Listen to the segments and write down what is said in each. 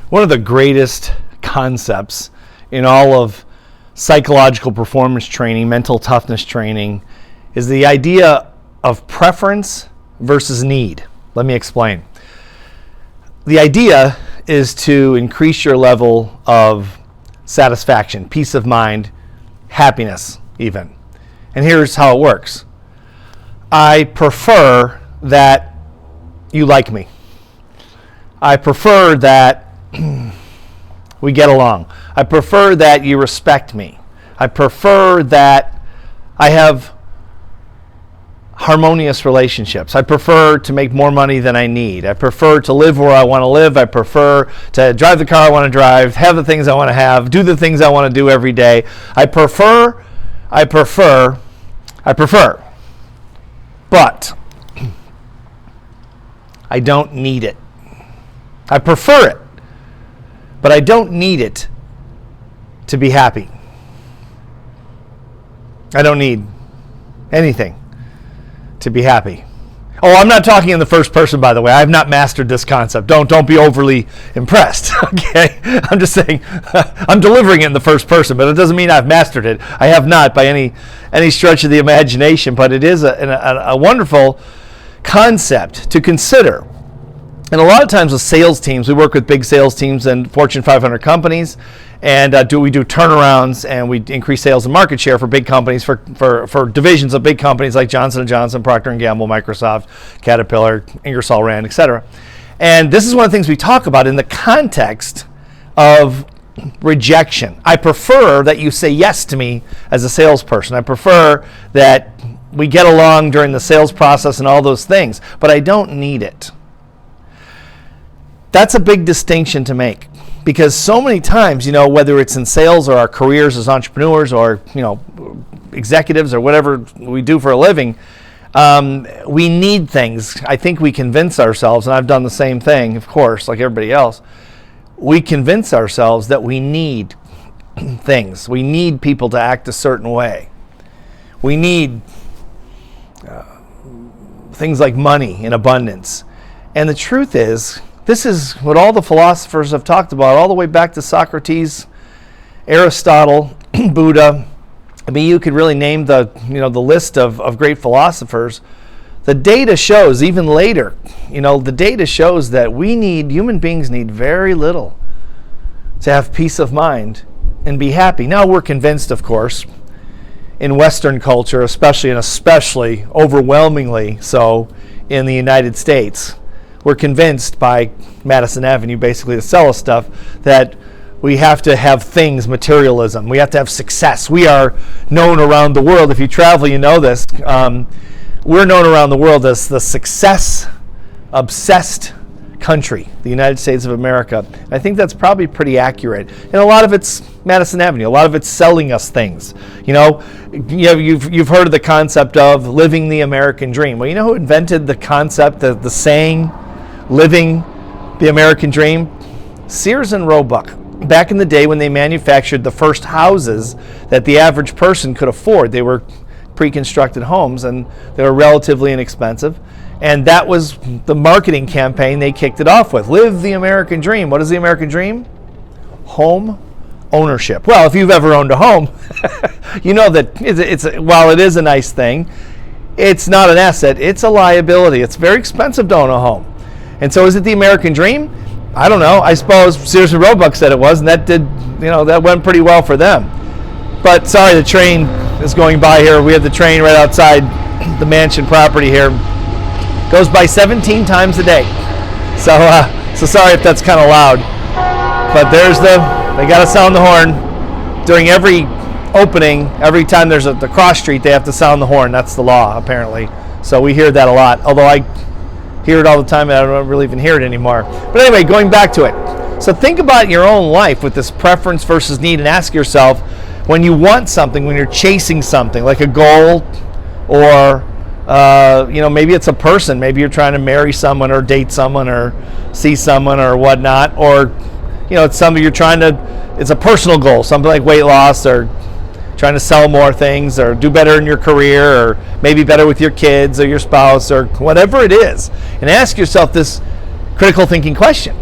One of the greatest concepts in all of psychological performance training, mental toughness training, is the idea of preference versus need. Let me explain. The idea is to increase your level of satisfaction, peace of mind, happiness even. And here's how it works. I prefer that you like me. I prefer that we get along. I prefer that you respect me. I prefer that I have harmonious relationships. I prefer to make more money than I need. I prefer to live where I want to live. I prefer to drive the car I want to drive, have the things I want to have, do the things I want to do every day. I prefer. But I don't need it. I prefer it, but I don't need it to be happy. I don't need anything to be happy. Oh, I'm not talking in the first person, by the way. I have not mastered this concept. Don't be overly impressed. Okay, I'm just saying I'm delivering it in the first person, but it doesn't mean I've mastered it. I have not by any stretch of the imagination, but it is a wonderful concept to consider. And a lot of times with sales teams, we work with big sales teams and Fortune 500 companies, and we do turnarounds, and we increase sales and market share for big companies, for divisions of big companies like Johnson & Johnson, Procter & Gamble, Microsoft, Caterpillar, Ingersoll Rand, etc. And this is one of the things we talk about in the context of rejection. I prefer that you say yes to me as a salesperson. I prefer that we get along during the sales process and all those things, but I don't need it. That's a big distinction to make, because so many times, whether it's in sales or our careers as entrepreneurs or, executives or whatever we do for a living, we need things. I think we convince ourselves, and I've done the same thing, of course, like everybody else. We convince ourselves that we need things. We need people to act a certain way. We need things like money in abundance. And the truth is, this is what all the philosophers have talked about, all the way back to Socrates, Aristotle, Buddha. I mean, you could really name the list of great philosophers. The data shows, even later, the data shows that human beings need very little to have peace of mind and be happy. Now we're convinced, of course, in Western culture, especially overwhelmingly so in the United States, we're convinced by Madison Avenue basically to sell us stuff that we have to have things, materialism. We have to have success. We are known around the world. If you travel, you know this. We're known around the world as the success-obsessed country, the United States of America. I think that's probably pretty accurate. And a lot of it's Madison Avenue. A lot of it's selling us things. You've heard of the concept of living the American dream. Well, you know who invented the concept, the saying, living the American dream? Sears and Roebuck. Back in the day when they manufactured the first houses that the average person could afford. They were pre-constructed homes, and they were relatively inexpensive. And that was the marketing campaign they kicked it off with. Live the American dream. What is the American dream? Home ownership. Well, if you've ever owned a home, you know that while it is a nice thing, it's not an asset. It's a liability. It's very expensive to own a home. And so is it the American dream? I don't know. I suppose Sears and Roebuck said it was, and that went pretty well for them. But sorry, the train is going by here. We have the train right outside the mansion property here. Goes by 17 times a day. So sorry if that's kind of loud. But they got to sound the horn during every opening. Every time there's the cross street, they have to sound the horn. That's the law, apparently. So we hear that a lot. Although I hear it all the time, and I don't really even hear it anymore. But anyway, going back to it. So think about your own life with this preference versus need, and ask yourself, when you want something, when you're chasing something, like a goal, or maybe it's a person, maybe you're trying to marry someone or date someone or see someone or whatnot, or it's something it's a personal goal, something like weight loss or trying to sell more things or do better in your career or maybe better with your kids or your spouse or whatever it is. And ask yourself this critical thinking question.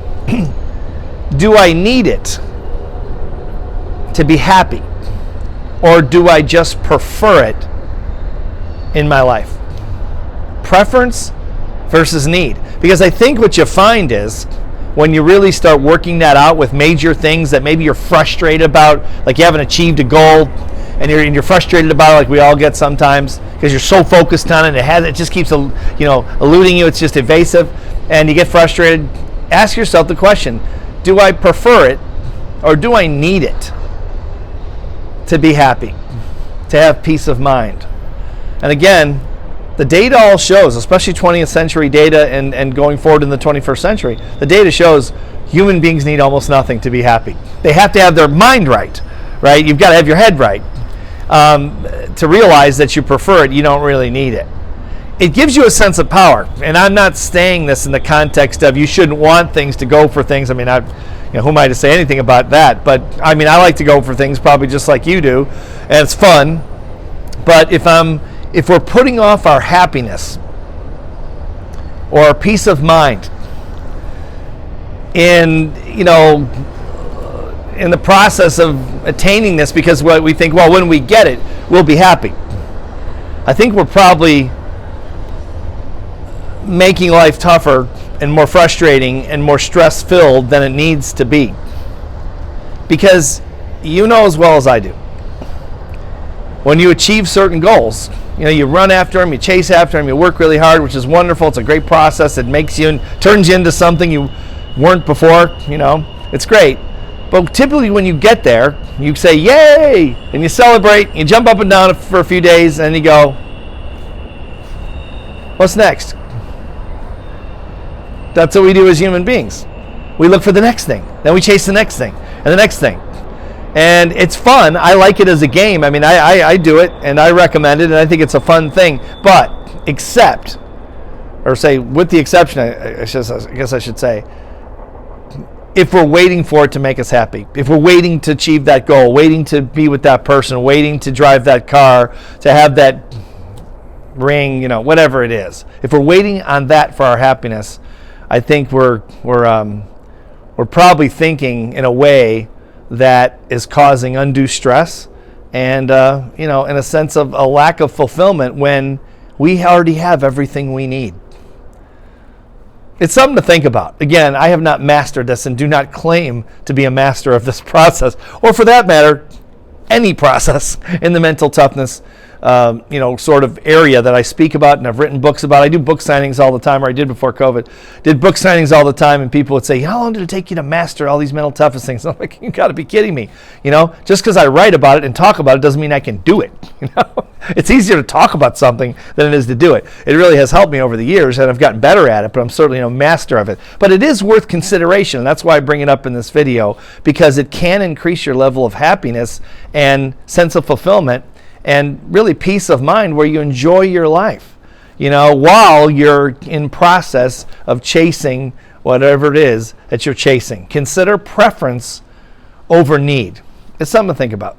Do I need it to be happy? Or do I just prefer it in my life? Preference versus need. Because I think what you find is when you really start working that out with major things that maybe you're frustrated about, like you haven't achieved a goal and you're frustrated about it, like we all get sometimes, because you're so focused on it, it just keeps eluding you, it's just evasive, and you get frustrated. Ask yourself the question, do I prefer it or do I need it to be happy, to have peace of mind? And again, the data all shows, especially 20th century data and going forward in the 21st century, the data shows human beings need almost nothing to be happy. They have to have their mind right? You've got to have your head right. To realize that you prefer it, you don't really need it. It gives you a sense of power. And I'm not saying this in the context of you shouldn't want things to go for things. I mean, who am I to say anything about that? But I mean, I like to go for things probably just like you do, and it's fun. But if we're putting off our happiness or our peace of mind in the process of attaining this, because we think, well, when we get it, we'll be happy, I think we're probably making life tougher and more frustrating and more stress-filled than it needs to be. Because you know as well as I do, when you achieve certain goals, you run after them, you chase after them, you work really hard, which is wonderful. It's a great process. It makes you and turns you into something you weren't before. It's great. But typically when you get there, you say, yay, and you celebrate, you jump up and down for a few days, and you go, what's next? That's what we do as human beings. We look for the next thing. Then we chase the next thing and the next thing. And it's fun. I like it as a game. I mean, I do it, and I recommend it, and I think it's a fun thing. But with the exception, I guess I should say, if we're waiting for it to make us happy, if we're waiting to achieve that goal, waiting to be with that person, waiting to drive that car, to have that ring, whatever it is, if we're waiting on that for our happiness, I think we're probably thinking in a way that is causing undue stress and in a sense of a lack of fulfillment when we already have everything we need. It's something to think about. Again, I have not mastered this and do not claim to be a master of this process, or for that matter, any process in the mental toughness sort of area that I speak about and I've written books about. I do book signings all the time, or I did before COVID. Did book signings all the time, and people would say, how long did it take you to master all these mental toughness things? I'm like, you got to be kidding me. Just because I write about it and talk about it doesn't mean I can do it. It's easier to talk about something than it is to do it. It really has helped me over the years, and I've gotten better at it, but I'm certainly no master of it. But it is worth consideration, and that's why I bring it up in this video, because it can increase your level of happiness and sense of fulfillment and really peace of mind, where you enjoy your life, while you're in process of chasing whatever it is that you're chasing. Consider preference over need. It's something to think about.